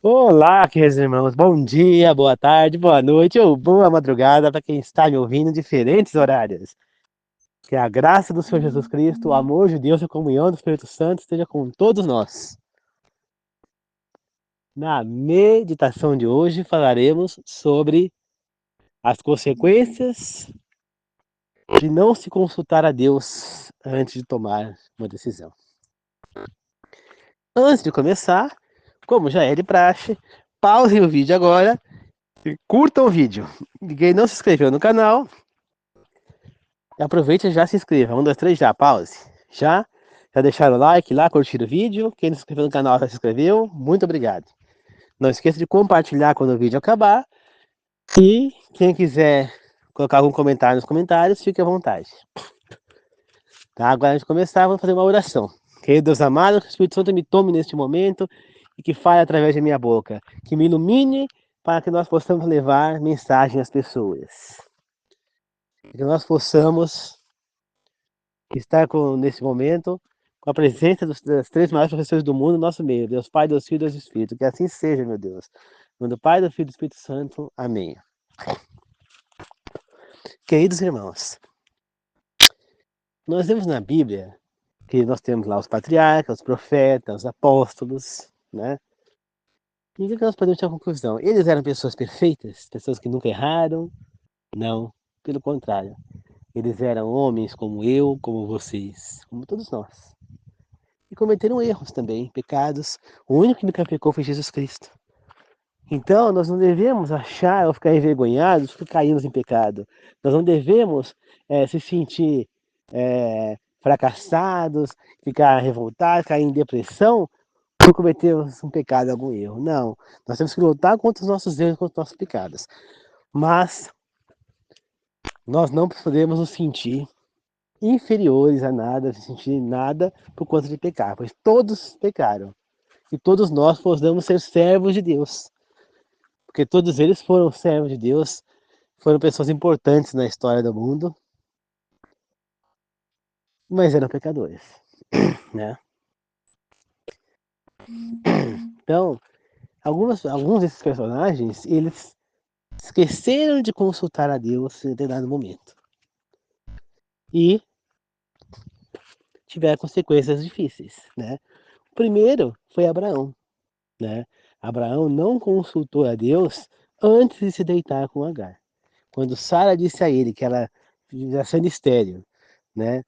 Olá, queridos irmãos. Bom dia, boa tarde, boa noite ou boa madrugada para quem está me ouvindo em diferentes horários. Que a graça do Senhor Jesus Cristo, o amor de Deus e a comunhão do Espírito Santo esteja com todos nós. Na meditação de hoje falaremos sobre as consequências de não se consultar a Deus antes de tomar uma decisão. Antes de começar, como já é de praxe, pausem o vídeo agora e curtam o vídeo. Quem não se inscreveu no canal, aproveite e já se inscreva. 1, 2, 3, já, pause. Já? Já deixaram o like lá, curtiram o vídeo? Quem não se inscreveu no canal já se inscreveu? Muito obrigado. Não esqueça de compartilhar quando o vídeo acabar. E quem quiser colocar algum comentário nos comentários, fique à vontade. Tá? Agora, antes de começar, vamos fazer uma oração. Querido Deus amado, que o Espírito Santo me tome neste momento e que fale através da minha boca. Que me ilumine para que nós possamos levar mensagem às pessoas. Que nós possamos estar nesse momento com a presença das três maiores professores do mundo no nosso meio. Deus Pai, Deus Filho e Deus Espírito. Que assim seja, meu Deus. Em nome do Pai, do Filho e do Espírito Santo. Amém. Queridos irmãos, nós vemos na Bíblia que nós temos lá os patriarcas, os profetas, os apóstolos, né? E o que nós podemos tirar a conclusão? Eles eram pessoas perfeitas? Pessoas que nunca erraram? Não, pelo contrário. Eles eram homens como eu, como vocês, como todos nós. E cometeram erros também, pecados. O único que nunca pecou foi Jesus Cristo. Então, nós não devemos achar ou ficar envergonhados por cairmos em pecado. Nós não devemos se sentir fracassados, ficar revoltados, cair em depressão por cometermos um pecado, algum erro. Não, nós temos que lutar contra os nossos erros, contra os nossos pecados. Mas nós não podemos nos sentir inferiores a nada, sentir nada por conta de pecar, pois todos pecaram. E todos nós podemos ser servos de Deus. Porque todos eles foram servos de Deus, foram pessoas importantes na história do mundo, mas eram pecadores, né? Então, alguns desses personagens, eles esqueceram de consultar a Deus em determinado momento. E tiveram consequências difíceis, né? O primeiro foi Abraão, né? Abraão não consultou a Deus antes de se deitar com Agar. Quando Sara disse a ele que ela já sendo estéril, né?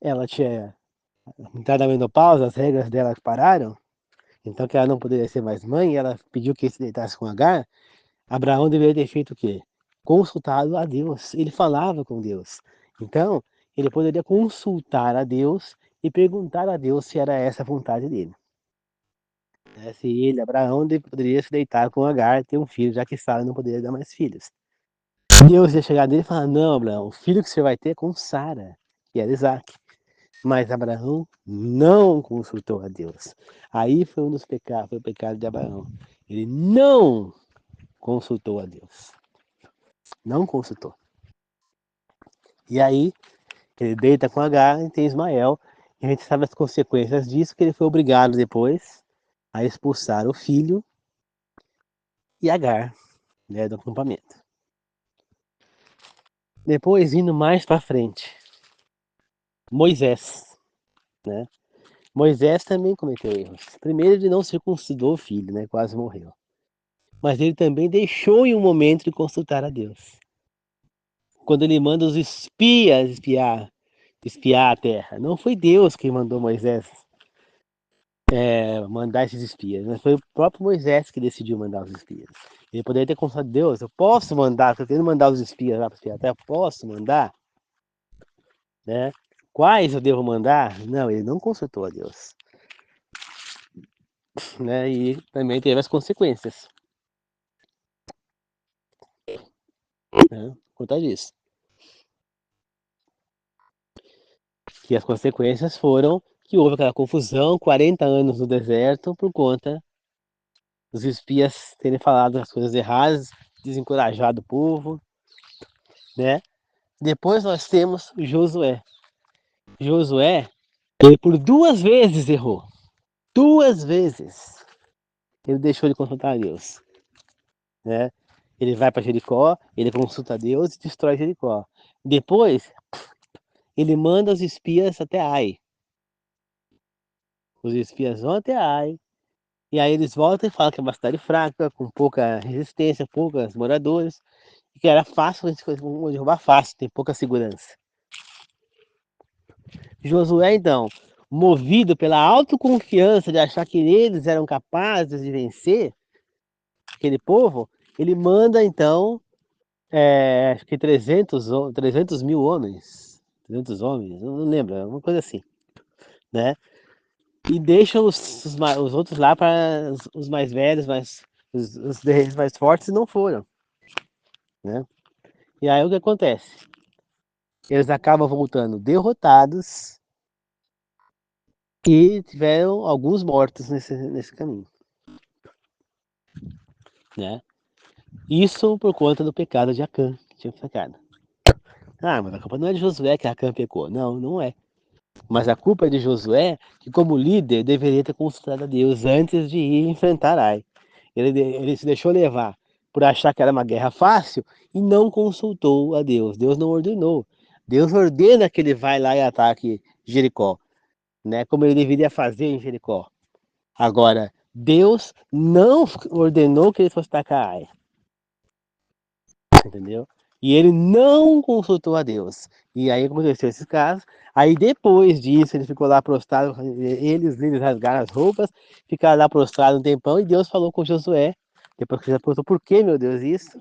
Ela tinha entrado na menopausa, as regras dela pararam, então que ela não poderia ser mais mãe, ela pediu que ele se deitasse com Agar. Abraão deveria ter feito o quê? Consultado a Deus. Ele falava com Deus. Então, ele poderia consultar a Deus e perguntar a Deus se era essa a vontade dele. Se ele, Abraão, poderia se deitar com Agar, ter um filho, já que Sara não poderia dar mais filhos. Deus ia chegar dele e falar: não, Abraão, o filho que você vai ter é com Sara, que era Isaac. Mas Abraão não consultou a Deus. Aí foi um dos pecados, foi o pecado de Abraão. Ele não consultou a Deus. Não consultou. E aí, ele deita com Agar e tem Ismael. E a gente sabe as consequências disso, que ele foi obrigado depois a expulsar o filho e Agar, né, do acampamento. Depois, indo mais para frente, Moisés, né? Moisés também cometeu erros. Primeiro, ele não circuncidou o filho, né? Quase morreu. Mas ele também deixou em um momento de consultar a Deus. Quando ele manda os espias espiar a terra. Não foi Deus quem mandou Moisés mandar esses espias, mas foi o próprio Moisés que decidiu mandar os espias. Ele poderia ter consultado Deus, eu posso mandar, estou querendo mandar os espias lá para espiar a terra, posso mandar? Né? Quais eu devo mandar? Não, ele não consultou a Deus. Né? E também teve as consequências. Né? Por conta disso. Que as consequências foram que houve aquela confusão, 40 anos no deserto, por conta dos espias terem falado as coisas erradas, desencorajado o povo, né? Depois nós temos Josué. Josué, ele por 2 vezes errou. 2 vezes. ele deixou de consultar a Deus, né? Ele vai para Jericó, ele consulta a Deus e destrói Jericó. Depois, ele manda os espias até Ai. Os espias vão até Ai, e aí eles voltam e falam que é uma cidade fraca, com pouca resistência, poucos moradores, e que era fácil, a gente derrubar fácil, tem pouca segurança. Josué, então, movido pela autoconfiança de achar que eles eram capazes de vencer aquele povo, ele manda, então, acho que 300 mil homens, 300 homens, não lembro, é uma coisa assim, né? E deixa os outros lá para os mais velhos, os guerreiros mais fortes não foram, né? E aí o que acontece? Eles acabam voltando derrotados e tiveram alguns mortos nesse caminho, né? Isso por conta do pecado de Acã, que tinha pecado. Ah, mas a culpa não é de Josué que Acã pecou. Não, não é. Mas a culpa é de Josué, que como líder deveria ter consultado a Deus antes de ir enfrentar Ai. Ele se deixou levar por achar que era uma guerra fácil e não consultou a Deus. Deus não ordenou. Deus ordena que ele vá lá e ataque Jericó, né? Como ele deveria fazer em Jericó. Agora, Deus não ordenou que ele fosse atacar Ai. Entendeu? E ele não consultou a Deus. E aí aconteceu esses casos. Aí depois disso ele ficou lá prostrado, eles rasgaram as roupas, ficaram lá prostrados um tempão e Deus falou com Josué. Depois que ele perguntou por que, meu Deus, isso?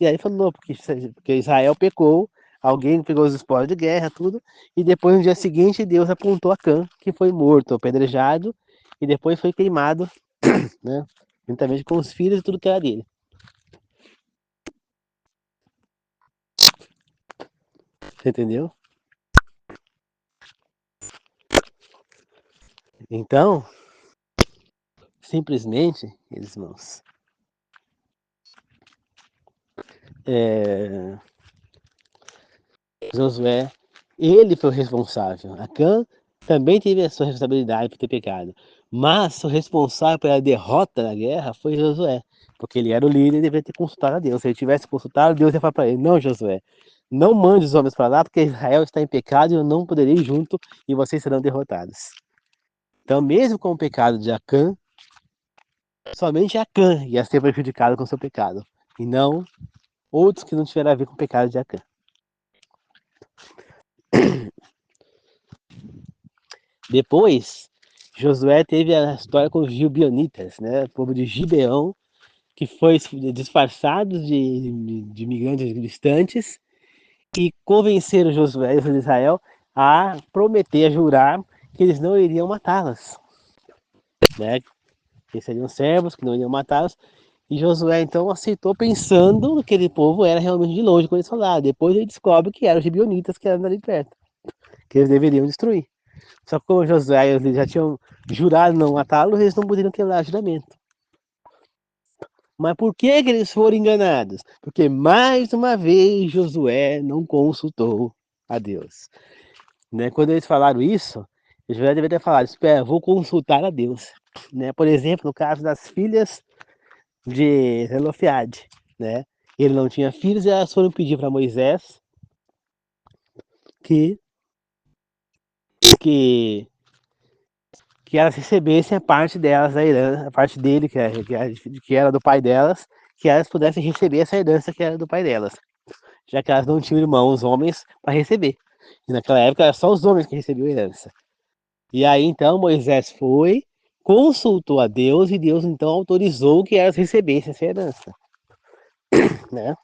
E aí ele falou, não, porque Israel pecou, alguém pegou os espólios de guerra, tudo. E depois no dia seguinte Deus apontou a Cã, que foi morto, apedrejado, e depois foi queimado, né? Juntamente com os filhos e tudo que era dele. Você entendeu? Então, simplesmente, irmãos, é, Josué, ele foi o responsável. Acã também teve a sua responsabilidade por ter pecado. Mas o responsável pela derrota da guerra foi Josué. Porque ele era o líder e deveria ter consultado a Deus. Se ele tivesse consultado, Deus ia falar para ele: não, Josué, não mande os homens para lá, porque Israel está em pecado e eu não poderei ir junto e vocês serão derrotados. Então, mesmo com o pecado de Acã, somente Acã ia ser prejudicado com o seu pecado. E não outros que não tiveram a ver com o pecado de Acã. Depois, Josué teve a história com os gibeonitas, né? O povo de Gibeão, que foi disfarçado de migrantes distantes e convenceram Josué e os de Israel a prometer, a jurar que eles não iriam matá-las, né? Que seriam servos, que não iriam matá-los. E Josué então aceitou pensando que aquele povo era realmente de longe quando eles falaram. Depois ele descobre que eram os gibeonitas que eram ali perto, que eles deveriam destruir. Só que como Josué eles já tinham jurado não matá-lo, eles não poderiam quebrar o juramento. Mas por que que eles foram enganados? Porque mais uma vez Josué não consultou a Deus. Né? Quando eles falaram isso, Josué deveria ter falado: espera, vou consultar a Deus. Né? Por exemplo, no caso das filhas de Zelofiade, né? Ele não tinha filhos e elas foram pedir para Moisés que, que que elas recebessem a parte delas da herança, a parte dele, que era do pai delas, que elas pudessem receber essa herança que era do pai delas, já que elas não tinham irmãos homens para receber. E naquela época era só os homens que recebiam a herança. E aí então Moisés foi, consultou a Deus e Deus então autorizou que elas recebessem essa herança, né?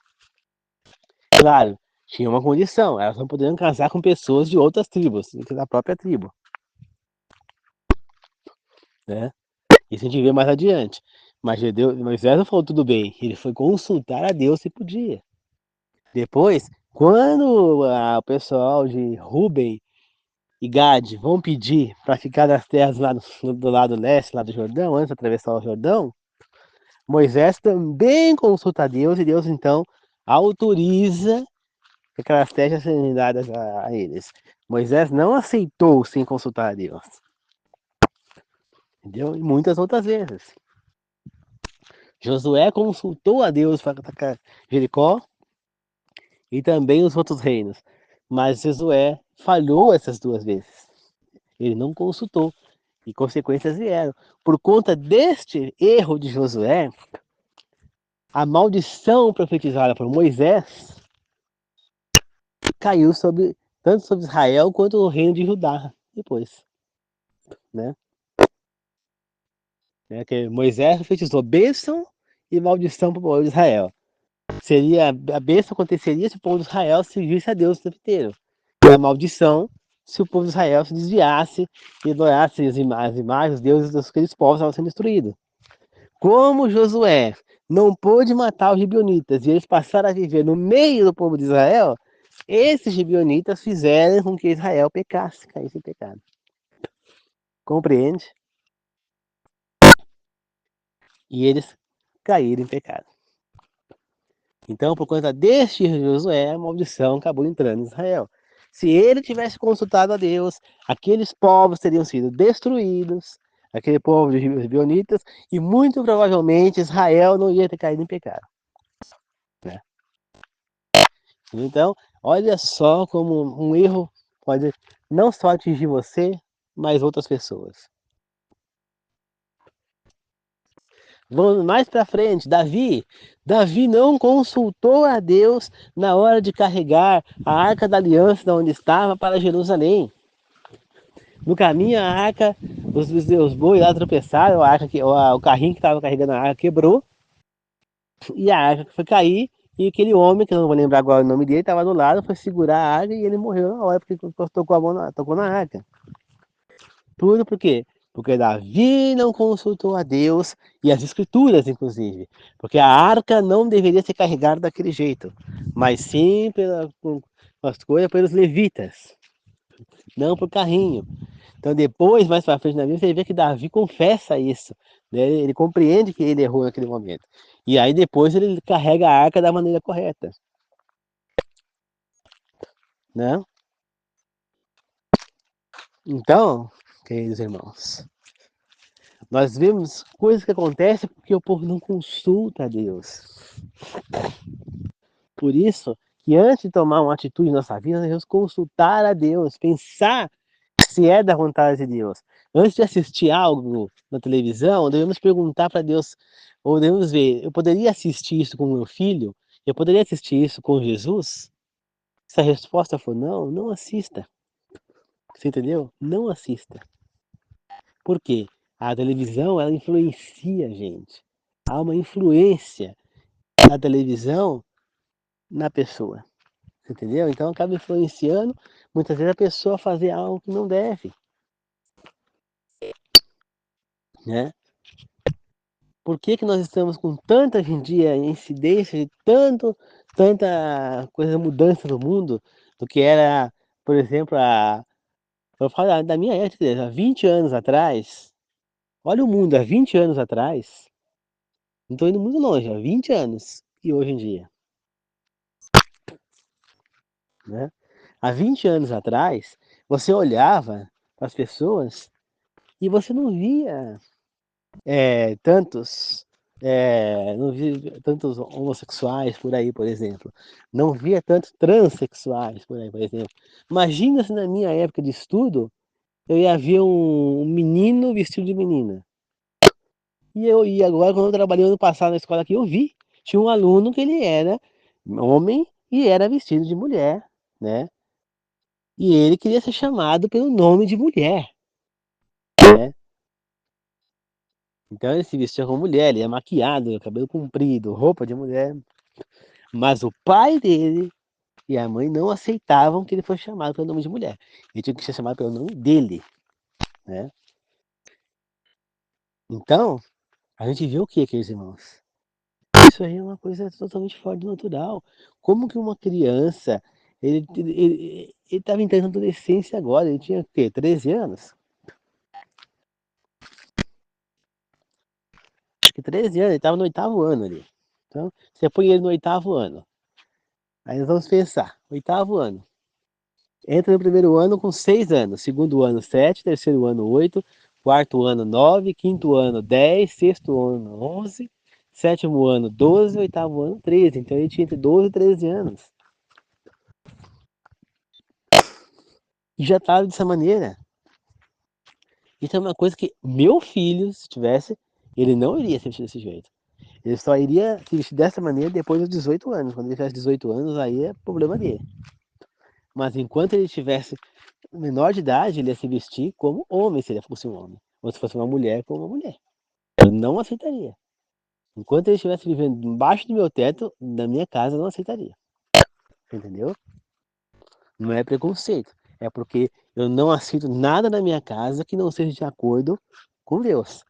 Claro, tinha uma condição, elas não poderiam casar com pessoas de outras tribos, da própria tribo, né? Isso a gente vê mais adiante. Mas Moisés não falou tudo bem. Ele foi consultar a Deus se podia. Depois, quando o pessoal de Ruben e Gad vão pedir para ficar nas terras lá do lado leste, lá do Jordão, antes de atravessar o Jordão, Moisés também consulta a Deus e Deus então autoriza que aquelas terras sejam dadas a eles. Moisés não aceitou sem consultar a Deus. Entendeu? E muitas outras vezes. Josué consultou a Deus para atacar Jericó e também os outros reinos, mas Josué falhou essas duas vezes. Ele não consultou e consequências vieram. Por conta deste erro de Josué, a maldição profetizada por Moisés caiu sobre tanto sobre Israel quanto o reino de Judá depois, né? Que Moisés profetizou bênção e maldição para o povo de Israel. Seria a bênção aconteceria se o povo de Israel seguisse a Deus o tempo inteiro. E a maldição se o povo de Israel se desviasse e adorasse as imagens, os deuses daqueles povos estavam sendo destruídos. Como Josué não pôde matar os gibeonitas e eles passaram a viver no meio do povo de Israel, esses gibeonitas fizeram com que Israel pecasse, caísse em pecado. Compreende? E eles caíram em pecado. Então, por conta deste Josué, a maldição acabou entrando em Israel. Se ele tivesse consultado a Deus, aqueles povos teriam sido destruídos, aquele povo de gibeonitas, e muito provavelmente Israel não ia ter caído em pecado. Né? Então, olha só como um erro pode não só atingir você, mas outras pessoas. Vamos mais para frente, Davi não consultou a Deus na hora de carregar a Arca da Aliança de onde estava para Jerusalém. No caminho a arca, os bois lá tropeçaram, o carrinho que estava carregando a arca quebrou, e a arca foi cair, e aquele homem, que eu não vou lembrar agora o nome dele, estava do lado, foi segurar a arca e ele morreu na hora, porque tocou na arca. Tudo por quê? Porque Davi não consultou a Deus e as escrituras, inclusive. Porque a arca não deveria ser carregada daquele jeito, mas sim com as coisas pelos levitas, não por carrinho. Então depois, mais para frente na Bíblia, você vê que Davi confessa isso. Né? Ele compreende que ele errou naquele momento. E aí depois ele carrega a arca da maneira correta. Né? Então, queridos irmãos, nós vemos coisas que acontecem porque o povo não consulta a Deus. Por isso que antes de tomar uma atitude na nossa vida, nós devemos consultar a Deus, pensar se é da vontade de Deus. Antes de assistir algo na televisão, devemos perguntar para Deus, ou devemos ver, eu poderia assistir isso com meu filho? Eu poderia assistir isso com Jesus? Se a resposta for não, não assista. Você entendeu? Não assista. Por quê? A televisão, ela influencia a gente. Há uma influência da televisão na pessoa. Você entendeu? Então acaba influenciando muitas vezes a pessoa a fazer algo que não deve. Né? Por que que nós estamos com tanta hoje em dia incidência de tanta coisa mudança no mundo do que era, por exemplo, eu falo da minha época, há 20 anos atrás. Olha o mundo, há 20 anos atrás. Não estou indo muito longe, há 20 anos. E hoje em dia, né? Há 20 anos atrás, você olhava para as pessoas e você não via tantos, não via tantos homossexuais por aí, por exemplo. Não via tantos transexuais por aí, por exemplo. Imagina se na minha época de estudo eu ia ver um menino vestido de menina. E agora, quando eu trabalhei ano passado na escola aqui, eu vi. Tinha um aluno que ele era homem e era vestido de mulher, né? E ele queria ser chamado pelo nome de mulher, né? Então ele se vestia como mulher, ele é maquiado, cabelo comprido, roupa de mulher. Mas o pai dele e a mãe não aceitavam que ele fosse chamado pelo nome de mulher. Ele tinha que ser chamado pelo nome dele, né? Então, a gente vê o que, queridos irmãos? Isso aí é uma coisa totalmente fora do natural. Como que uma criança, ele estava entrando na adolescência agora, ele tinha o quê? 13 anos? Acho que 13 anos, ele estava no oitavo ano ali. Então, você põe ele no oitavo ano. Aí nós vamos pensar, oitavo ano. Entra no primeiro ano com 6 anos, segundo ano 7, terceiro ano 8, quarto ano 9, quinto ano 10, sexto ano 11, 7º ano 12, 8º ano 13. Então ele tinha entre 12 e 13 anos. E já estava dessa maneira. Então é uma coisa que meu filho, se tivesse, ele não iria se vestir desse jeito. Ele só iria se vestir dessa maneira depois dos 18 anos. Quando ele tivesse 18 anos, aí é problema dele. Mas enquanto ele tivesse menor de idade, ele ia se vestir como homem, se ele fosse um homem. Ou se fosse uma mulher, como uma mulher. Eu não aceitaria. Enquanto ele estivesse vivendo embaixo do meu teto, na minha casa, eu não aceitaria. Entendeu? Não é preconceito. É porque eu não aceito nada na minha casa que não seja de acordo com Deus.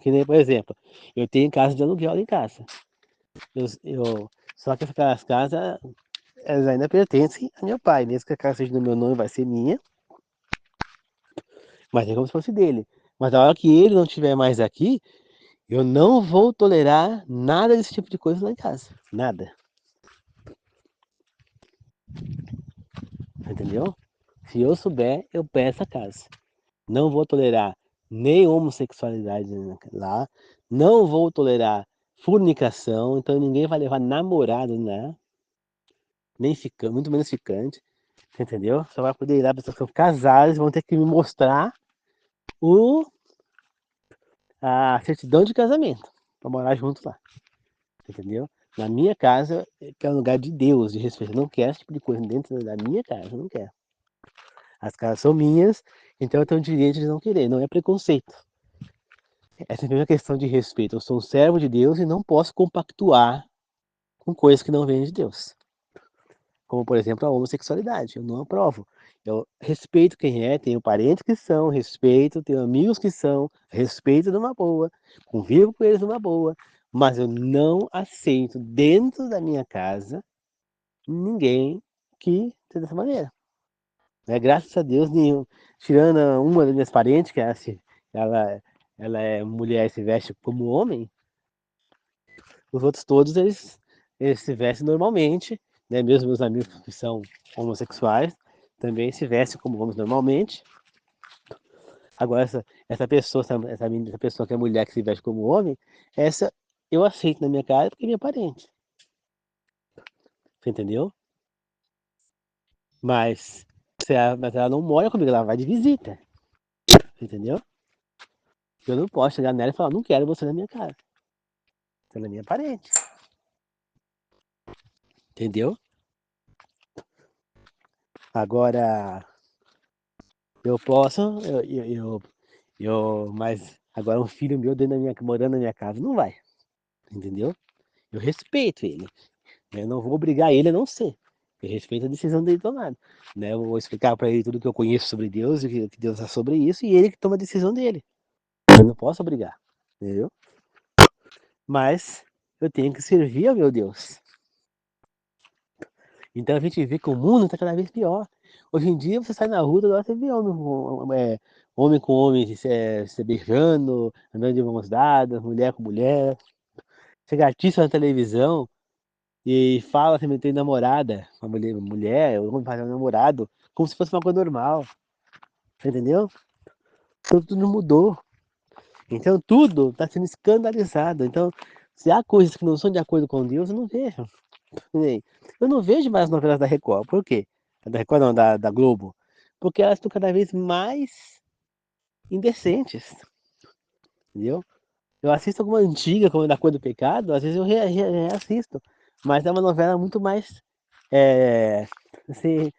Que nem, por exemplo, eu tenho casa de aluguel lá em casa. Só que aquelas casas, elas ainda pertencem a meu pai. Mesmo que a casa seja do meu nome, vai ser minha. Mas é como se fosse dele. Mas na hora que ele não estiver mais aqui, eu não vou tolerar nada desse tipo de coisa lá em casa. Nada. Entendeu? Se eu souber, eu peço a casa. Não vou tolerar nem homossexualidade lá. Não vou tolerar fornicação. Então ninguém vai levar namorado, né? Nem ficante, muito menos ficante. Entendeu? Só vai poder ir lá, pessoas que são casadas, vão ter que me mostrar a certidão de casamento para morar junto lá. Entendeu? Na minha casa, que é um lugar de Deus, de respeito. Eu não quero esse tipo de coisa dentro da minha casa, eu não quero. As casas são minhas, então eu tenho o direito de não querer, não é preconceito. É simplesmente uma questão de respeito. Eu sou um servo de Deus e não posso compactuar com coisas que não vêm de Deus. Como, por exemplo, a homossexualidade. Eu não aprovo. Eu respeito quem é, tenho parentes que são, respeito, tenho amigos que são, respeito numa boa, convivo com eles numa boa, mas eu não aceito dentro da minha casa ninguém que seja dessa maneira. Né? Graças a Deus, nenhum. Tirando uma das minhas parentes, que é assim, ela é mulher e se veste como homem, os outros todos eles se vestem normalmente, né? Mesmo meus amigos que são homossexuais também se vestem como homens normalmente. Agora, essa pessoa, essa pessoa que é mulher que se veste como homem, essa eu aceito na minha casa porque é minha parente. Você entendeu? Mas, mas ela não mora comigo, ela vai de visita. Entendeu? Eu não posso chegar nela e falar, não quero você na minha casa. Você é minha parente. Entendeu? Agora, eu posso, mas agora um filho meu morando na minha casa não vai. Entendeu? Eu respeito ele. Eu não vou obrigar ele a não ser. Eu respeito a decisão dele tomada. Né? Eu vou explicar para ele tudo que eu conheço sobre Deus e o que Deus é sobre isso, e ele que toma a decisão dele. Eu não posso obrigar. Entendeu? Mas eu tenho que servir ao meu Deus. Então a gente vê que o mundo está cada vez pior. Hoje em dia você sai na rua, toda hora você vê homem com homem se beijando, andando de mãos dadas, mulher com mulher. Chega artista na televisão e fala assim, tem namorada, uma mulher, o homem faz um namorado, como se fosse uma coisa normal. Entendeu? Então tudo mudou. Então tudo está sendo escandalizado. Então, se há coisas que não são de acordo com Deus, eu não vejo. Eu não vejo mais novelas da Record. Por quê? Da Record não, da Globo. Porque elas estão cada vez mais indecentes. Entendeu? Eu assisto alguma antiga, como Da Cor do Pecado, às vezes eu reassisto. Mas é uma novela muito mais. É, assim,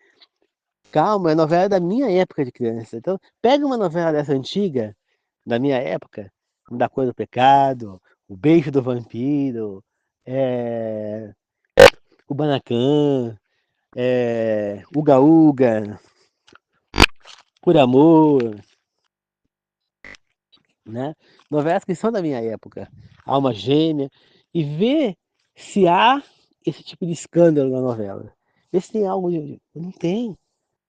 calma, é novela da minha época de criança. Então, pega uma novela dessa antiga, da minha época, como Da Cor do Pecado, O Beijo do Vampiro, é, o Banacan, Uga Uga, Por Amor, né? Novelas que são da minha época, Alma Gêmea, e ver se há esse tipo de escândalo na novela. Vê se tem algo de. Não tem.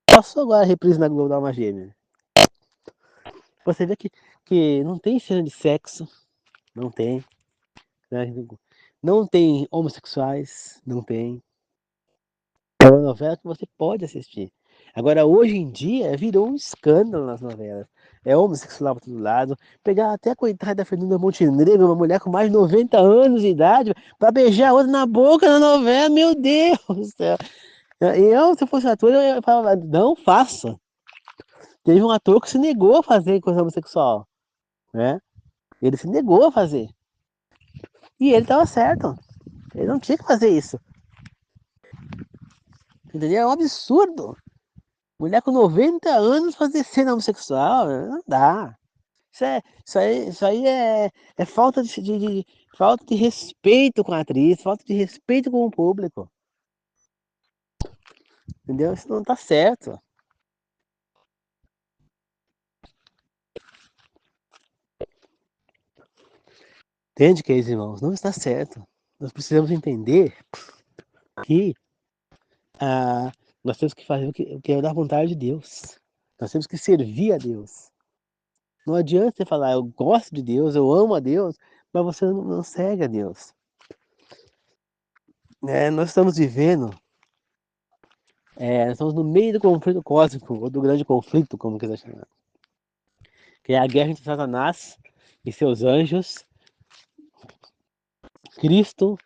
Passou agora a reprise na Globo da Alma Gêmea. Você vê que não tem cena de sexo, não tem. Né? Não tem homossexuais, não tem. É uma novela que você pode assistir. Agora, hoje em dia, virou um escândalo nas novelas. é homossexual pra todo lado. Pegar até a coitada da Fernanda Montenegro, uma mulher com mais de 90 anos de idade, pra beijar outra na boca na novela, meu Deus do céu. Se eu fosse ator, eu falava, não faça. Teve um ator que se negou a fazer coisa homossexual, né? Ele se negou a fazer. E ele estava certo. Ele não tinha que fazer isso. Entendeu? É um absurdo. Mulher com 90 anos fazer cena homossexual, não dá. Isso aí é falta falta de respeito com a atriz, falta de respeito com o público. Entendeu? Isso não tá certo. Entende, queridos irmãos? Não está certo. Nós precisamos entender que nós temos que fazer o que é da vontade de Deus. Nós temos que servir a Deus. Não adianta você falar, eu gosto de Deus, eu amo a Deus, mas você não segue a Deus. Nós estamos vivendo, nós estamos no meio do conflito cósmico, ou do grande conflito, como quiser chamar. Que é a guerra entre Satanás e seus anjos, Cristo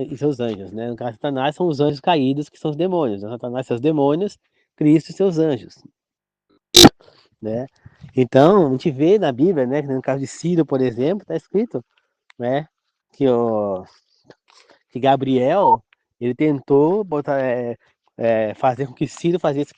e seus anjos, né? No caso, Satanás são os anjos caídos, que são os demônios. Satanás seus demônios, Cristo e seus anjos, né? Então, a gente vê na Bíblia, né, que no caso de Ciro, por exemplo, está escrito, né, que que Gabriel, ele tentou fazer com que Ciro fazesse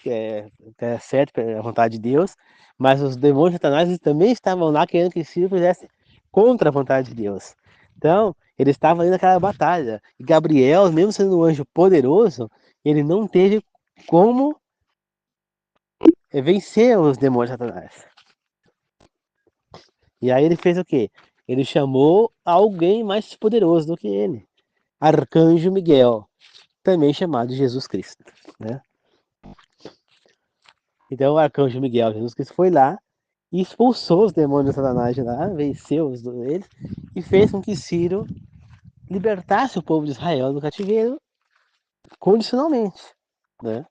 certo, a vontade de Deus, mas os demônios de Satanás também estavam lá querendo que Ciro fizesse contra a vontade de Deus. Então, ele estava ali naquela batalha. E Gabriel, mesmo sendo um anjo poderoso, ele não teve como vencer os demônios de Satanás. E aí ele fez o quê? Ele chamou alguém mais poderoso do que ele, Arcanjo Miguel, também chamado Jesus Cristo, né? Então o Arcanjo Miguel, Jesus Cristo, foi lá e expulsou os demônios de Satanás de lá, venceu eles e fez com que Ciro libertasse o povo de Israel do cativeiro condicionalmente, né?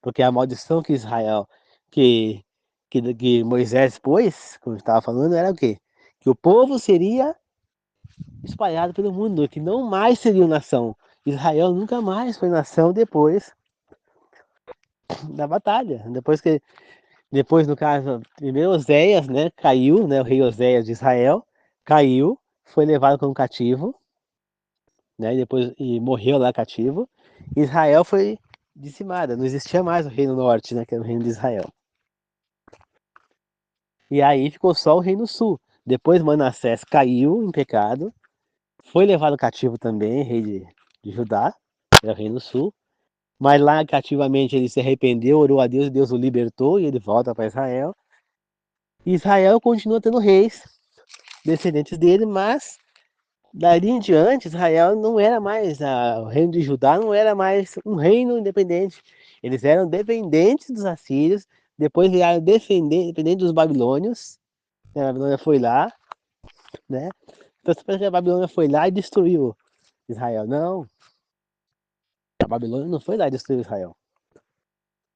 Porque a maldição que Israel, que Moisés pôs, como eu estava falando, era o quê? Que o povo seria espalhado pelo mundo, que não mais seria nação. Israel nunca mais foi nação depois da batalha. Depois, no caso, primeiro Oséias, né, caiu, né, o rei Oséias de Israel, caiu, foi levado como cativo, né, e morreu lá cativo. Israel foi dizimada, não existia mais o reino norte, né, que era o reino de Israel. E aí ficou só o reino sul. Depois Manassés caiu em pecado, foi levado cativo também, rei de Judá, era o reino sul. Mas lá cativamente ele se arrependeu, orou a Deus e Deus o libertou e ele volta para Israel. E Israel continua tendo reis, descendentes dele, mas dali em diante Israel não era mais, o reino de Judá não era mais um reino independente. Eles eram dependentes dos assírios, depois viraram dependentes dos babilônios. A Babilônia foi lá, né? Então você pensa que a Babilônia foi lá e destruiu Israel. Não, a Babilônia não foi lá e destruiu Israel,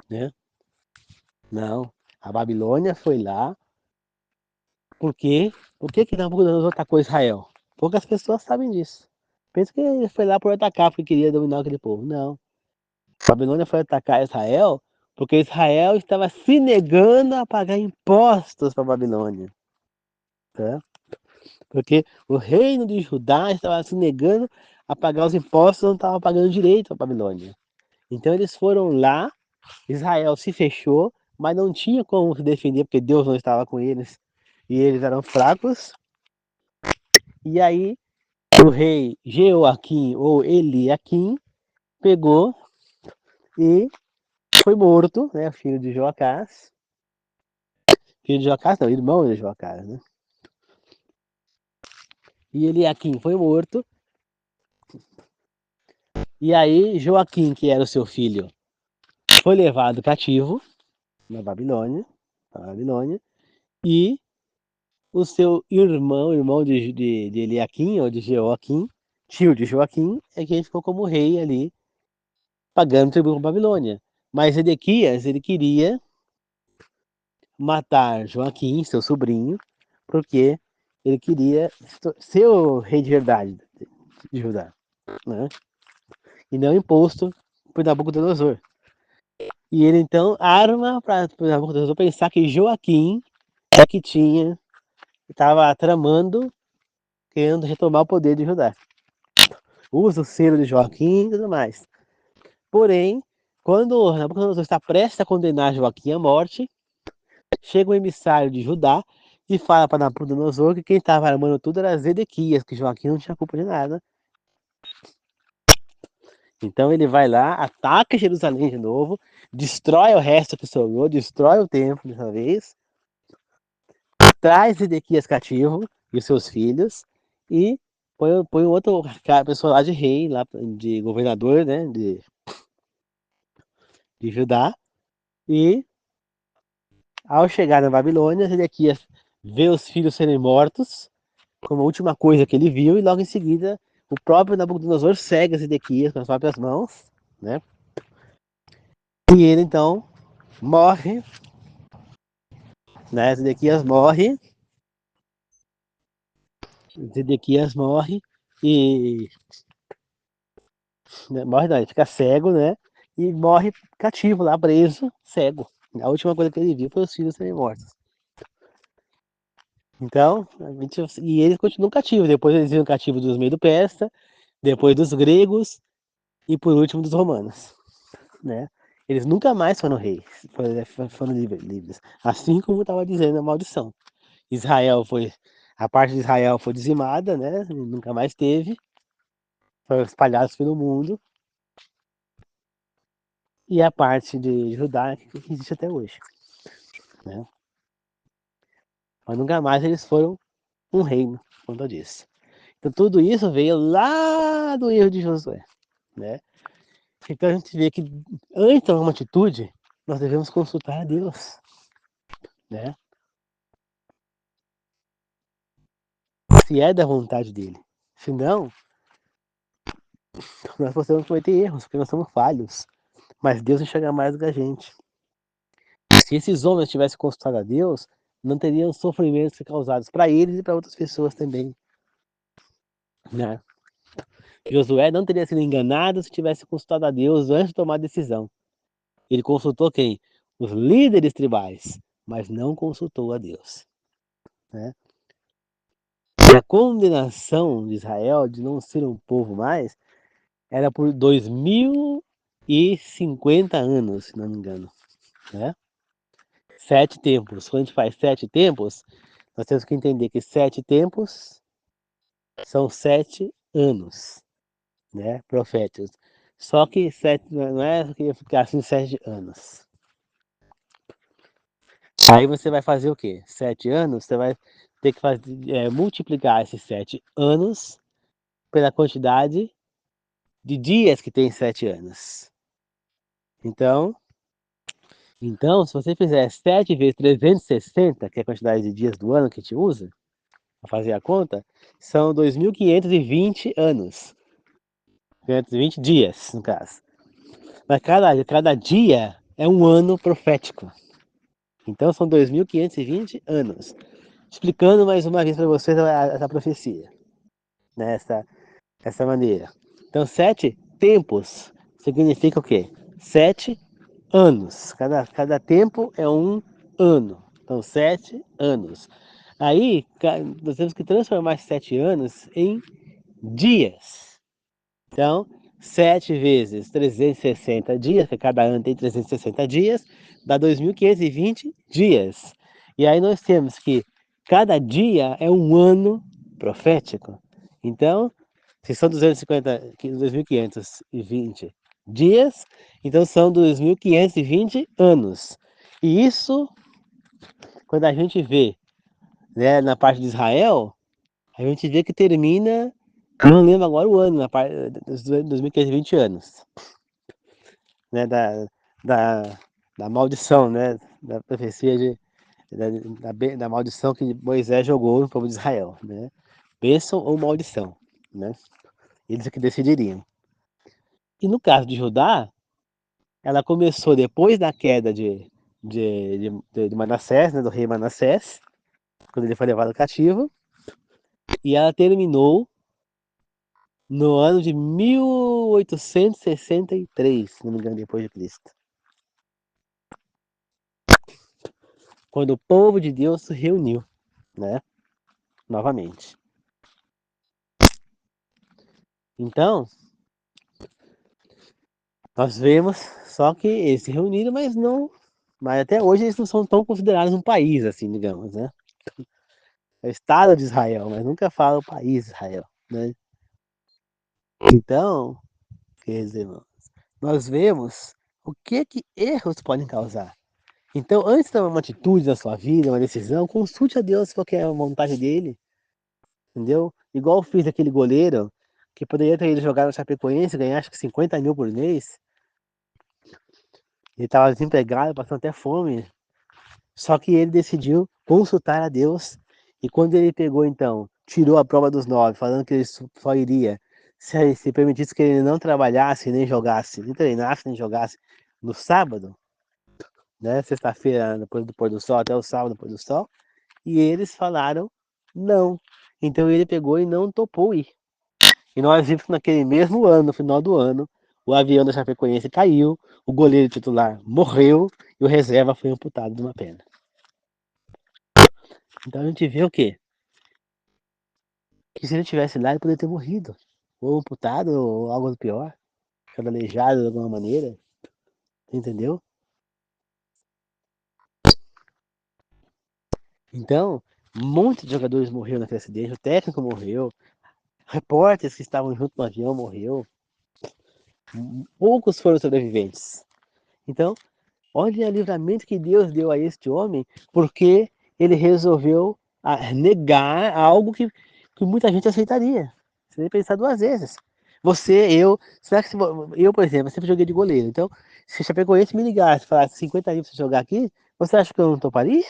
né? Não, a Babilônia foi lá. Por quê? Por que Nabucodonosor atacou Israel? Poucas pessoas sabem disso. Pensa que ele foi lá por atacar porque queria dominar aquele povo. Não. A Babilônia foi atacar Israel porque Israel estava se negando a pagar impostos para a Babilônia. Tá? Porque o reino de Judá estava se negando a pagar os impostos, não estava pagando direito à Babilônia. Então eles foram lá, Israel se fechou, mas não tinha como se defender porque Deus não estava com eles e eles eram fracos. E aí o rei Jeoaquim ou Eliaquim pegou e foi morto, né, filho de Joacás. Filho de Joacás não, irmão de Joacás, né? E Eliaquim foi morto. E aí Joaquim, que era o seu filho, foi levado cativo na Babilônia, e o seu irmão de Eliaquim, ou de Jeoaquim, tio de Joaquim, é quem ficou como rei ali, pagando tributo para a Babilônia. Mas Edequias, ele queria matar Joaquim, seu sobrinho, porque ele queria ser o rei de verdade de Judá, né? E não imposto por Nabucodonosor. E ele então arma para Nabucodonosor pensar que Joaquim é que estava tramando, querendo retomar o poder de Judá. Usa o selo de Joaquim e tudo mais. Porém, quando Nabucodonosor está prestes a condenar Joaquim à morte, chega um emissário de Judá e fala para Nabucodonosor que quem estava armando tudo era Zedequias, que Joaquim não tinha culpa de nada. Então ele vai lá, ataca Jerusalém de novo, destrói o resto que sobrou, destrói o templo dessa vez, traz Zedequias cativo e os seus filhos e põe outro pessoa lá de rei, lá de governador, né, de Judá. E ao chegar na Babilônia, Zedequias vê os filhos serem mortos, como a última coisa que ele viu, e logo em seguida o próprio Nabucodonosor segue Zedequias com as próprias mãos, né? E ele então morre, né? Zedequias morre e né? Morre não, ele fica cego, né? E morre cativo lá, preso, cego. A última coisa que ele viu foi os filhos serem mortos. Então, e eles continuam cativos. Depois eles viram cativos dos Medo-Persa, depois dos gregos e por último dos romanos, né? Eles nunca mais foram reis, foram livres. Assim como estava dizendo a maldição. Israel foi, a parte de Israel foi dizimada, né? Nunca mais teve, foram espalhados pelo mundo. E a parte de Judá que existe até hoje, né? Mas nunca mais eles foram um reino, quanto disso. Então tudo isso veio lá do erro de Josué, né? Então a gente vê que antes de tomar uma atitude, nós devemos consultar a Deus, né? Se é da vontade dele. Se não, nós podemos cometer erros, porque nós somos falhos. Mas Deus enxerga mais do que a gente. Se esses homens tivessem consultado a Deus, não teriam sofrimentos causados para eles e para outras pessoas também, né? Josué não teria sido enganado se tivesse consultado a Deus antes de tomar a decisão. Ele consultou quem? Os líderes tribais, mas não consultou a Deus, né? E a condenação de Israel de não ser um povo mais era por 2050 anos, se não me engano, né? 7 tempos. Quando a gente faz 7 tempos, nós temos que entender que 7 tempos são 7 anos, né? Proféticos. Só que 7 não é que ia ficar assim 7 anos. Aí você vai fazer o quê? 7 anos, você vai ter que multiplicar esses 7 anos pela quantidade de dias que tem 7 anos. Então, se você fizer 7 vezes 360, que é a quantidade de dias do ano que a gente usa, para fazer a conta, são 2.520 anos. 520 dias, no caso. Mas cada dia é um ano profético. Então são 2.520 anos. Explicando mais uma vez para vocês essa profecia, né? Essa maneira. Então, 7 tempos significa o quê? 7 anos. Cada tempo é um ano. Então, 7 anos. Aí, nós temos que transformar esses 7 anos em dias. Então, 7 vezes 360 dias, que cada ano tem 360 dias, dá 2.520 dias. E aí nós temos que cada dia é um ano profético. Então, se são 2.520 dias, então são 2.520 anos. E isso, quando a gente vê, né, na parte de Israel, a gente vê que termina, não lembro agora o ano, na parte dos 2.520 anos, né, da, da maldição, né, da profecia da maldição que Moisés jogou no povo de Israel, né? Bênção ou maldição, né? Eles é que decidiriam. E no caso de Judá, ela começou depois da queda de Manassés, né, do rei Manassés, quando ele foi levado cativo, e ela terminou no ano de 1863, se não me engano, depois de Cristo, quando o povo de Deus se reuniu, né, novamente. Então, nós vemos só que eles se reuniram, mas até hoje eles não são tão considerados um país, assim, digamos, né? É o Estado de Israel, mas nunca fala o país Israel, né? Então, quer dizer, nós vemos o que erros podem causar. Então, antes de tomar uma atitude na sua vida, uma decisão, consulte a Deus qual que é a vontade dele, entendeu? Igual eu fiz aquele goleiro, que poderia ter ido jogar no Chapecoense e ganhar acho que 50 mil por mês. Ele estava desempregado, passando até fome. Só que ele decidiu consultar a Deus. E quando ele pegou, então, tirou a prova dos 9, falando que ele só iria se permitisse que ele não trabalhasse, nem jogasse, nem treinasse, nem jogasse no sábado, né? Sexta-feira, depois do pôr do sol, até o sábado, depois do sol. E eles falaram não. Então ele pegou e não topou ir. E nós vimos que naquele mesmo ano, no final do ano, o avião da Chapecoense caiu, o goleiro titular morreu e o reserva foi amputado de uma perna. Então a gente vê o quê? Que se ele tivesse lá, ele poderia ter morrido. Ou amputado, ou algo pior. Ficado aleijado de alguma maneira. Entendeu? Então, muitos jogadores morreram naquele acidente. O técnico morreu. Repórteres que estavam junto no avião morreu. Poucos foram sobreviventes. Então, olha o livramento que Deus deu a este homem, porque ele resolveu negar algo que muita gente aceitaria. Você nem pensar duas vezes. Você, eu, será que eu, por exemplo, sempre joguei de goleiro. Então, se o Chapecoense me ligasse e falasse 50 mil pra você jogar aqui, você acha que eu não toparia?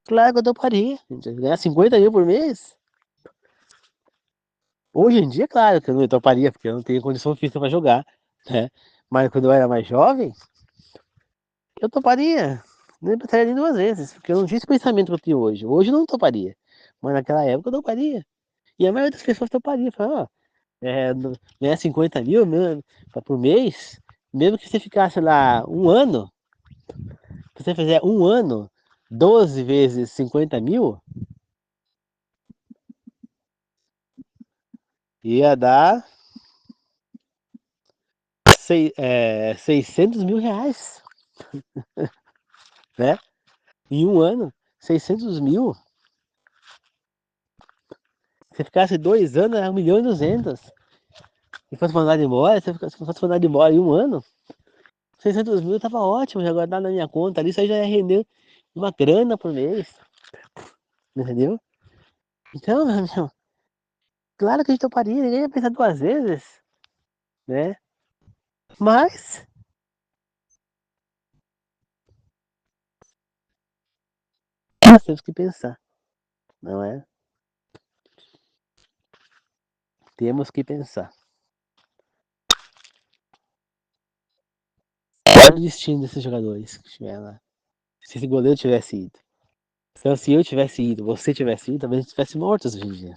Claro que eu toparia. Ganhar 50 mil por mês? Hoje em dia, claro que eu não toparia, porque eu não tenho condição física para jogar, né? Mas quando eu era mais jovem, eu toparia. Nem pensaria nem duas vezes, porque eu não tinha esse pensamento que eu tenho hoje. Hoje eu não toparia. Mas naquela época eu toparia. E a maioria das pessoas toparia. Fala, ó, ganhar 50 mil por mês, mesmo que você ficasse lá um ano, se você fizer um ano, 12 vezes 50 mil, ia dar 600 mil reais, né? Em um ano, 600 mil. Se ficasse 2 anos, era 1.200.000. Se fosse mandado embora, se fosse mandado embora em um ano, 600 mil tava ótimo, já guardado na minha conta ali, isso aí já ia render uma grana por mês, entendeu? Então, meu amigo, claro que a gente toparia, ninguém ia pensar duas vezes, né? Mas, nós temos que pensar, não é? Temos que pensar. Olha o destino desses jogadores que estiveram lá. Se esse goleiro tivesse ido. Então, se eu tivesse ido, você tivesse ido, talvez a gente estivesse mortos hoje em dia.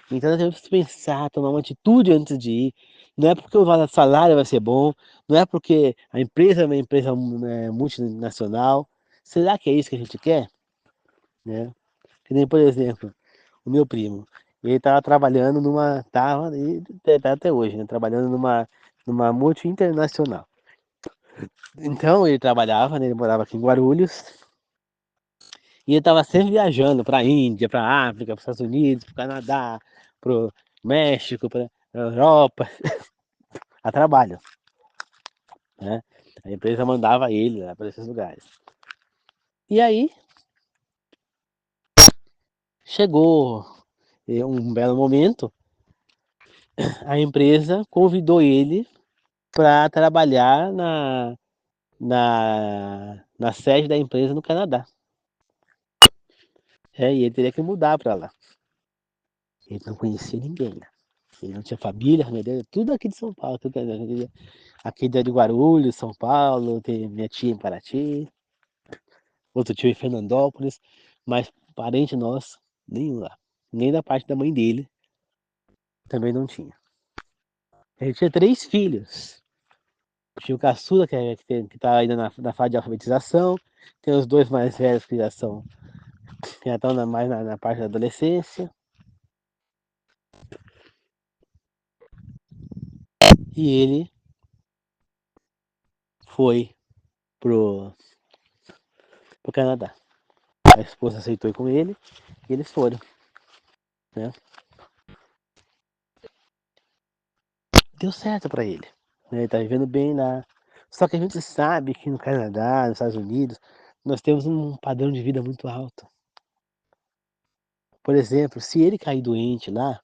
Então nós temos que pensar, tomar uma atitude antes de ir. Não é porque o salário vai ser bom, não é porque a empresa é uma empresa multinacional. Será que é isso que a gente quer? Né? Que nem, por exemplo, o meu primo. Ele estava trabalhando e tá até hoje, né? Trabalhando numa multi internacional. Então ele trabalhava, né? Ele morava aqui em Guarulhos, e ele estava sempre viajando para a Índia, para a África, para os Estados Unidos, para o Canadá, para o México, para a Europa, a trabalho, né? A empresa mandava ele lá para esses lugares. E aí chegou um belo momento, a empresa convidou ele para trabalhar na sede da empresa no Canadá. E ele teria que mudar para lá. Ele não conhecia ninguém, né? Ele não tinha família, a família dele, tudo aqui de São Paulo, tudo aqui de Guarulhos, São Paulo, tem minha tia em Paraty, outro tio em Fernandópolis, mas parente nosso, nenhum lá. Nem da parte da mãe dele, também não tinha. Ele tinha 3 filhos. Tinha o caçula, que tá ainda na fase de alfabetização, tem os 2 mais velhos que já estão mais na parte da adolescência, e ele foi pro Canadá. A esposa aceitou ir com ele e eles foram, né? Deu certo para ele, né? Ele tá vivendo bem lá. Só que a gente sabe que no Canadá, nos Estados Unidos, nós temos um padrão de vida muito alto. Por exemplo, se ele cair doente lá,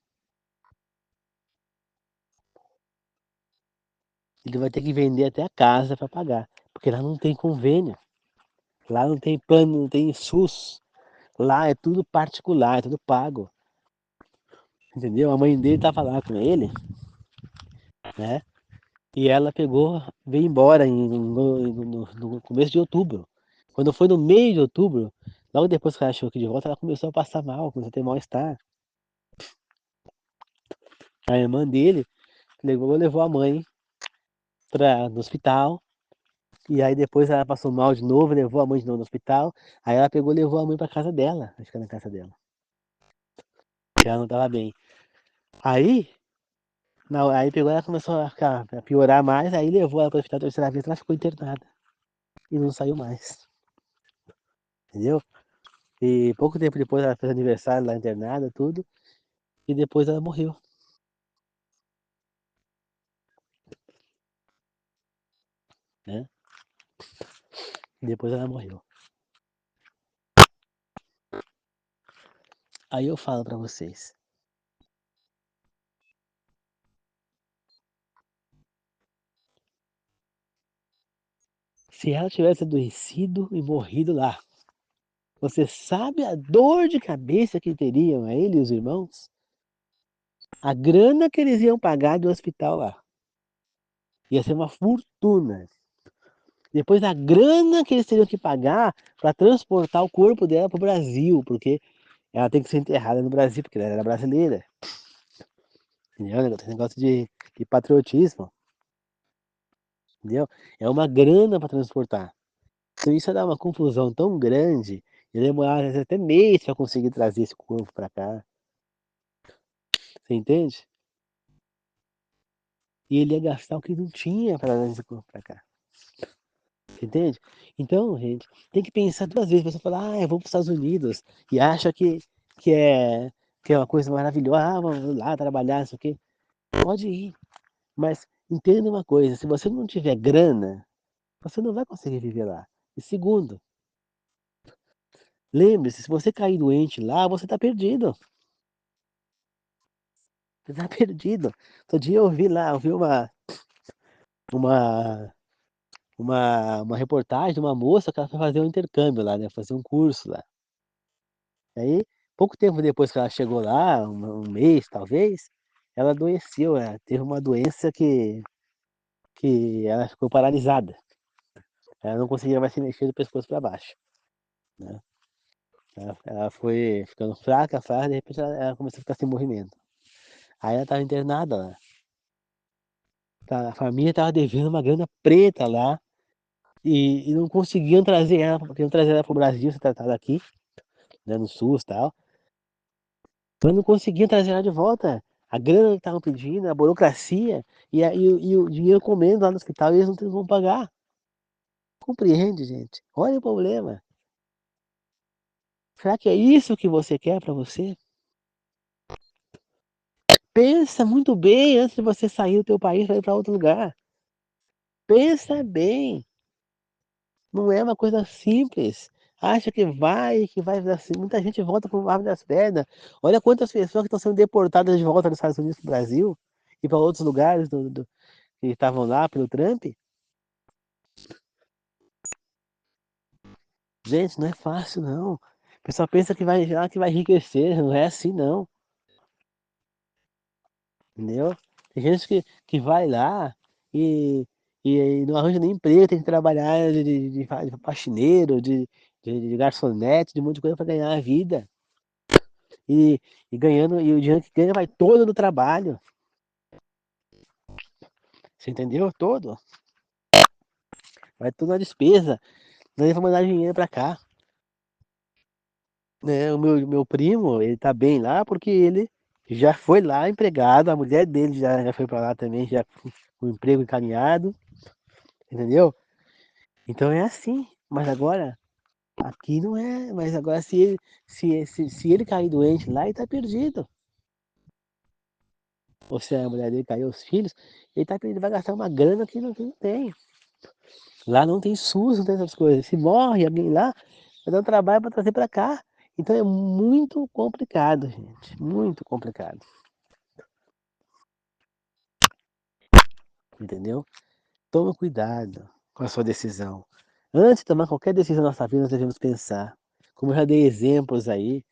ele vai ter que vender até a casa para pagar, porque lá não tem convênio, lá não tem plano, não tem SUS, lá é tudo particular, é tudo pago, entendeu? A mãe dele tava lá com ele, né? E ela pegou, veio embora no começo de outubro. Quando foi no meio de outubro, logo depois que ela chegou aqui de volta, ela começou a passar mal, começou a ter mal-estar. A irmã dele levou a mãe no hospital, e aí depois ela passou mal de novo, levou a mãe de novo no hospital, aí ela pegou e levou a mãe pra casa dela, vai ficar na casa dela, porque ela não tava bem. Aí, aí pegou ela começou a piorar mais, aí levou ela para o hospital a terceira vez, ela ficou internada e não saiu mais, entendeu? E pouco tempo depois ela fez aniversário lá internada, tudo, e depois ela morreu, né? Depois ela morreu. Aí eu falo pra vocês, se ela tivesse adoecido e morrido lá, você sabe a dor de cabeça que teriam a ele e os irmãos? A grana que eles iam pagar do hospital lá. Ia ser uma fortuna. Depois a grana que eles teriam que pagar para transportar o corpo dela para o Brasil, porque ela tem que ser enterrada no Brasil, porque ela era brasileira. Entendeu? Tem negócio de patriotismo. Entendeu? É uma grana para transportar. Então isso ia dar uma confusão tão grande, ia demorar às vezes, até mês para conseguir trazer esse corpo para cá. Você entende? E ele ia gastar o que não tinha para trazer esse corpo para cá. Você entende? Então, gente, tem que pensar 2 vezes. Você fala, eu vou para os Estados Unidos e acha que, é, que é uma coisa maravilhosa, vamos lá trabalhar, isso aqui. Pode ir, mas entenda uma coisa: se você não tiver grana, você não vai conseguir viver lá. E segundo, lembre-se, se você cair doente lá, você está perdido. Você está perdido. Outro dia eu vi lá, eu vi uma, uma reportagem de uma moça que ela foi fazer um intercâmbio lá, né? Fazer um curso lá. Aí, pouco tempo depois que ela chegou lá, um mês talvez, ela adoeceu, teve uma doença que ela ficou paralisada. Ela não conseguia mais se mexer do pescoço para baixo, né? Ela foi ficando fraca, fraca, de repente ela começou a ficar sem movimento. Aí ela estava internada lá. A família estava devendo uma grana preta lá e não conseguiam trazer ela, queriam trazer ela para o Brasil, ser tratada aqui, né, no SUS e tal. Mas não conseguiam trazer ela de volta. A grana que estavam pedindo, a burocracia e o dinheiro comendo lá no hospital e eles não vão pagar. Compreende, gente? Olha o problema. Será que é isso que você quer para você? Pensa muito bem antes de você sair do teu país para ir para outro lugar. Pensa bem. Não é uma coisa simples. Acha que vai assim. Muita gente volta por árvore das pedras. Olha quantas pessoas que estão sendo deportadas de volta dos Estados Unidos para o Brasil e para outros lugares que estavam lá pelo Trump. Gente, não é fácil não. O pessoal pensa que vai enriquecer, não é assim não. entendeu? Tem gente que vai lá e, e não arranja nem emprego, tem que trabalhar de faxineiro, de garçonete, de um monte de coisa para ganhar a vida. E, e ganhando, e o dinheiro que ganha vai todo no trabalho. Você entendeu? Todo. Vai tudo na despesa. Não é pra mandar dinheiro pra cá. Né? O meu primo, ele tá bem lá porque ele já foi lá empregado, a mulher dele já foi pra lá também, já com o emprego encaminhado, entendeu? Então é assim. Mas agora, aqui não é. Mas agora se ele cair doente lá, ele tá perdido. Ou se a mulher dele cair, os filhos, ele tá perdido, vai gastar uma grana que não tem. Lá não tem SUS, não tem essas coisas. Se morre alguém lá, vai dar um trabalho para trazer para cá. Então é muito complicado, gente. Muito complicado. Entendeu? Toma cuidado com a sua decisão. Antes de tomar qualquer decisão na nossa vida, nós devemos pensar. Como eu já dei exemplos aí,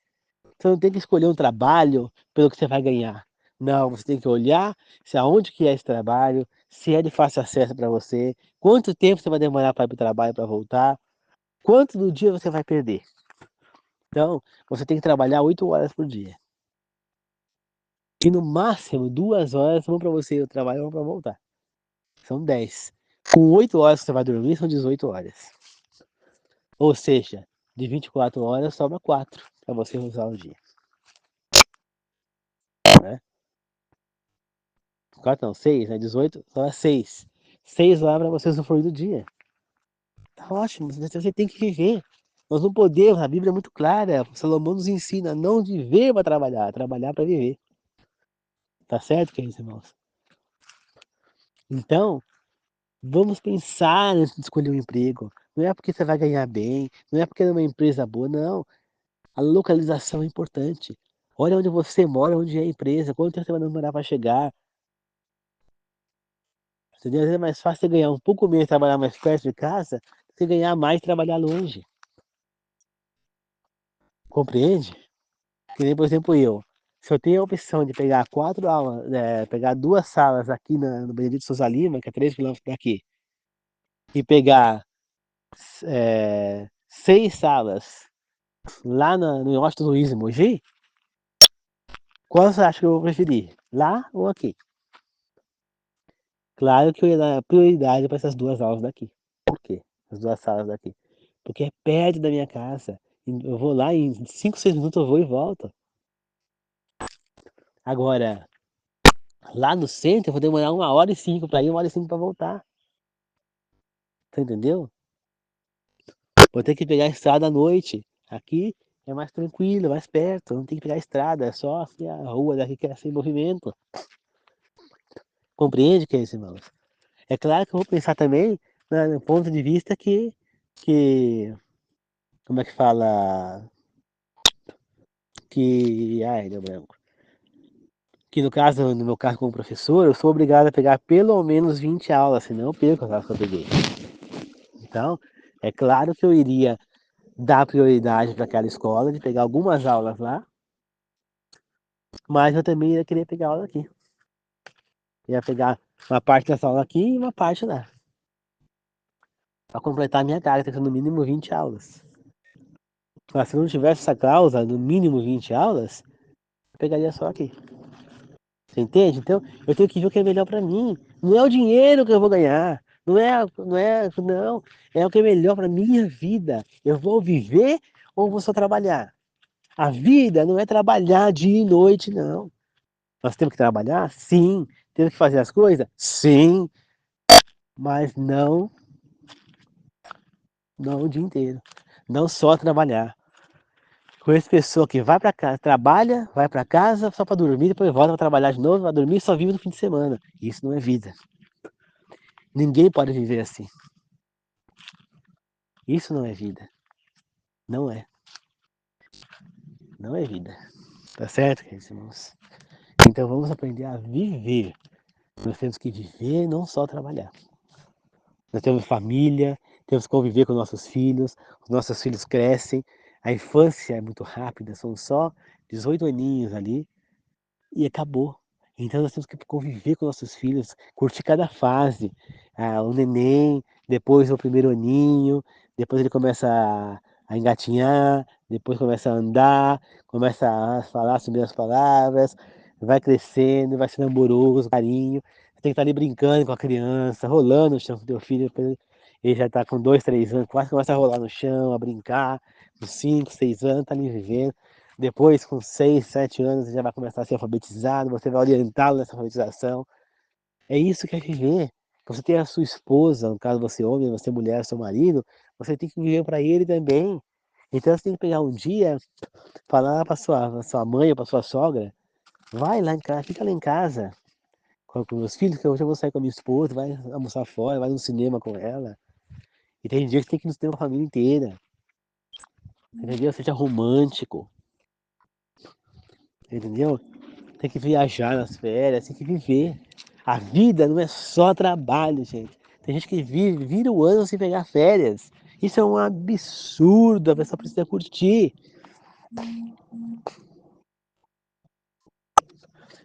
você não tem que escolher um trabalho pelo que você vai ganhar. Não, você tem que olhar se aonde que é esse trabalho, se é de fácil acesso para você, quanto tempo você vai demorar para ir para o trabalho para voltar, quanto do dia você vai perder. Então, você tem que trabalhar 8 horas por dia. E no máximo 2 horas vão para você ir ao trabalho e vão para voltar. São 10. Com 8 horas que você vai dormir, são 18 horas. Ou seja, de 24 horas sobra 4 para você usar o dia. Né? 4 não, 6, né? 18 sobra 6. 6 horas para você usufruir do dia. Tá ótimo, você tem que viver. Nós não podemos, a Bíblia é muito clara. Salomão nos ensina a não viver para trabalhar, trabalhar para viver. Tá certo, queridos irmãos? Então, vamos pensar antes de escolher um emprego. Não é porque você vai ganhar bem, não é porque é uma empresa boa, não. A localização é importante. Olha onde você mora, onde é a empresa, quanto tempo você vai demorar para chegar. Entendeu? Às vezes é mais fácil você ganhar um pouco menos e trabalhar mais perto de casa do que ganhar mais e trabalhar longe. Compreende? Que nem, por exemplo, eu. Se eu tenho a opção de pegar 4 aulas, pegar 2 salas aqui no Benedito Souza Lima, que é 3 quilômetros daqui, e pegar 6 salas lá no Washington Luiz, em Mogi, qual você acha que eu vou preferir? Lá ou aqui? Claro que eu ia dar prioridade para essas 2 aulas daqui. Por quê? As 2 salas daqui. Porque é perto da minha casa. Eu vou lá em 5, 6 minutos eu vou e volto. Agora, lá no centro eu vou demorar 1h05 para ir, 1h05 para voltar. Você entendeu? Vou ter que pegar a estrada à noite. Aqui é mais tranquilo, mais perto. Não tem que pegar a estrada, é só assim, a rua daqui que é sem movimento. Compreende, queridos irmãos? É claro que eu vou pensar também no ponto de vista que como é que fala? Ai, deu branco. Que no caso, no meu caso como professor, eu sou obrigado a pegar pelo menos 20 aulas, senão eu perco as aulas que eu peguei. Então, é claro que eu iria dar prioridade para aquela escola, de pegar algumas aulas lá, mas eu também ia querer pegar aula aqui. Ia pegar uma parte dessa aula aqui e uma parte lá. Para completar a minha carga, tem que ser no mínimo 20 aulas. Mas se não tivesse essa cláusula, no mínimo 20 aulas, eu pegaria só aqui. Você entende? Então, eu tenho que ver o que é melhor para mim. Não é o dinheiro que eu vou ganhar. Não. É o que é melhor para minha vida. Eu vou viver ou vou só trabalhar? A vida não é trabalhar dia e noite, não. Nós temos que trabalhar? Sim. Temos que fazer as coisas? Sim. Mas não o dia inteiro. Não só trabalhar. Conheço pessoa que vai para casa, trabalha, vai para casa só para dormir, depois volta para trabalhar de novo, vai dormir e só vive no fim de semana. Isso não é vida. Ninguém pode viver assim. Isso não é vida. Não é. Não é vida. Tá certo, queridos irmãos? Então vamos aprender a viver. Nós temos que viver, não só trabalhar. Nós temos família, temos que conviver com nossos filhos, os nossos filhos crescem, a infância é muito rápida, são só 18 aninhos ali e acabou. Então nós temos que conviver com nossos filhos, curtir cada fase. O neném, depois o primeiro aninho, depois ele começa a engatinhar, depois começa a andar, começa a falar as primeiras palavras, vai crescendo, vai sendo amoroso, carinho. Você tem que estar ali brincando com a criança, rolando no chão com teu filho, depois ele já está com 2, 3 anos, quase começa a rolar no chão, a brincar, com 5, 6 anos, tá ali vivendo. Depois, com 6, 7 anos, ele já vai começar a ser alfabetizado, você vai orientá-lo nessa alfabetização. É isso que é viver. Você tem a sua esposa, no caso você homem, você mulher, seu marido, você tem que viver para ele também. Então você tem que pegar um dia, falar para sua mãe ou para sua sogra, vai lá em casa, fica lá em casa com meus filhos, que hoje eu vou sair com a minha esposa, vai almoçar fora, vai no cinema com ela. E tem dia que tem que ir no cinema com a família inteira. Entendeu? Seja romântico, entendeu? Tem que viajar nas férias, tem que viver. A vida não é só trabalho, gente. Tem gente que vira o ano sem pegar férias. Isso é um absurdo, a pessoa precisa curtir.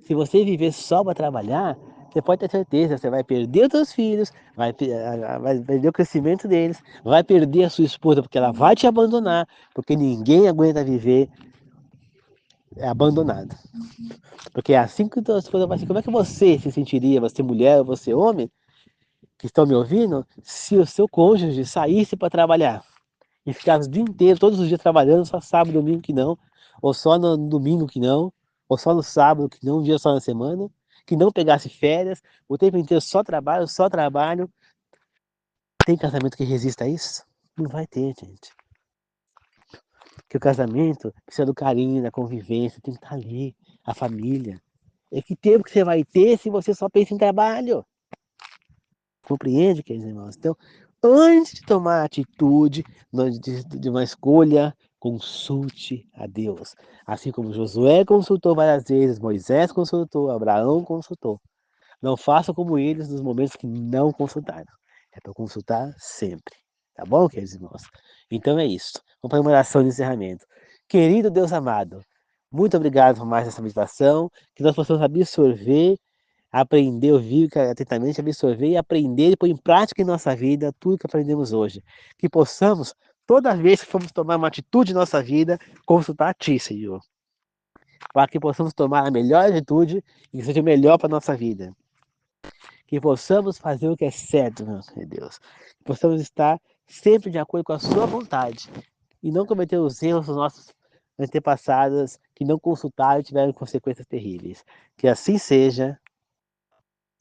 Se você viver só para trabalhar, você pode ter certeza, você vai perder os seus filhos, vai perder o crescimento deles, vai perder a sua esposa porque ela vai te abandonar, porque ninguém aguenta viver abandonado. Porque é assim que a sua esposa vai ser. Como é que você se sentiria, você mulher, você homem, que estão me ouvindo, se o seu cônjuge saísse para trabalhar e ficasse o dia inteiro, todos os dias trabalhando, só sábado, domingo que não, ou só no domingo que não, ou só no sábado que não, um dia só na semana, que não pegasse férias, o tempo inteiro só trabalho, só trabalho. Tem casamento que resista a isso? Não vai ter, gente. Porque o casamento precisa do carinho, da convivência, tem que estar ali, a família. É que tempo que você vai ter se você só pensa em trabalho? Compreende, queridos irmãos? Então, antes de tomar a atitude de uma escolha, consulte a Deus. Assim como Josué consultou várias vezes, Moisés consultou, Abraão consultou. Não faça como eles nos momentos que não consultaram. É para consultar sempre. Tá bom, queridos irmãos? Então é isso. Vamos para uma oração de encerramento. Querido Deus amado, muito obrigado por mais essa meditação, que nós possamos absorver, aprender, ouvir atentamente, absorver e aprender e pôr em prática em nossa vida tudo que aprendemos hoje. Que possamos, toda vez que formos tomar uma atitude em nossa vida, consultar a Ti, Senhor. Para que possamos tomar a melhor atitude e que seja melhor para a nossa vida. Que possamos fazer o que é certo, meu Deus. Que possamos estar sempre de acordo com a Sua vontade e não cometer os erros dos nossos antepassados que não consultaram e tiveram consequências terríveis. Que assim seja.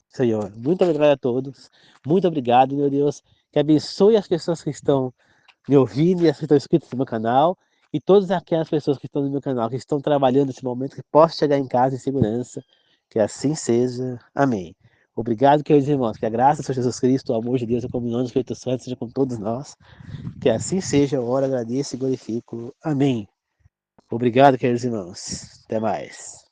Senhor, muito obrigado a todos. Muito obrigado, meu Deus. Que abençoe as pessoas que estão me ouvindo e as que estão inscritas no meu canal. E todas aquelas pessoas que estão no meu canal, que estão trabalhando nesse momento, que possam chegar em casa em segurança. Que assim seja. Amém. Obrigado, queridos irmãos. Que a graça do Senhor Jesus Cristo, o amor de Deus, a comunhão do Espírito Santo seja com todos nós. Que assim seja. Eu oro, agradeço e glorifico. Amém. Obrigado, queridos irmãos. Até mais.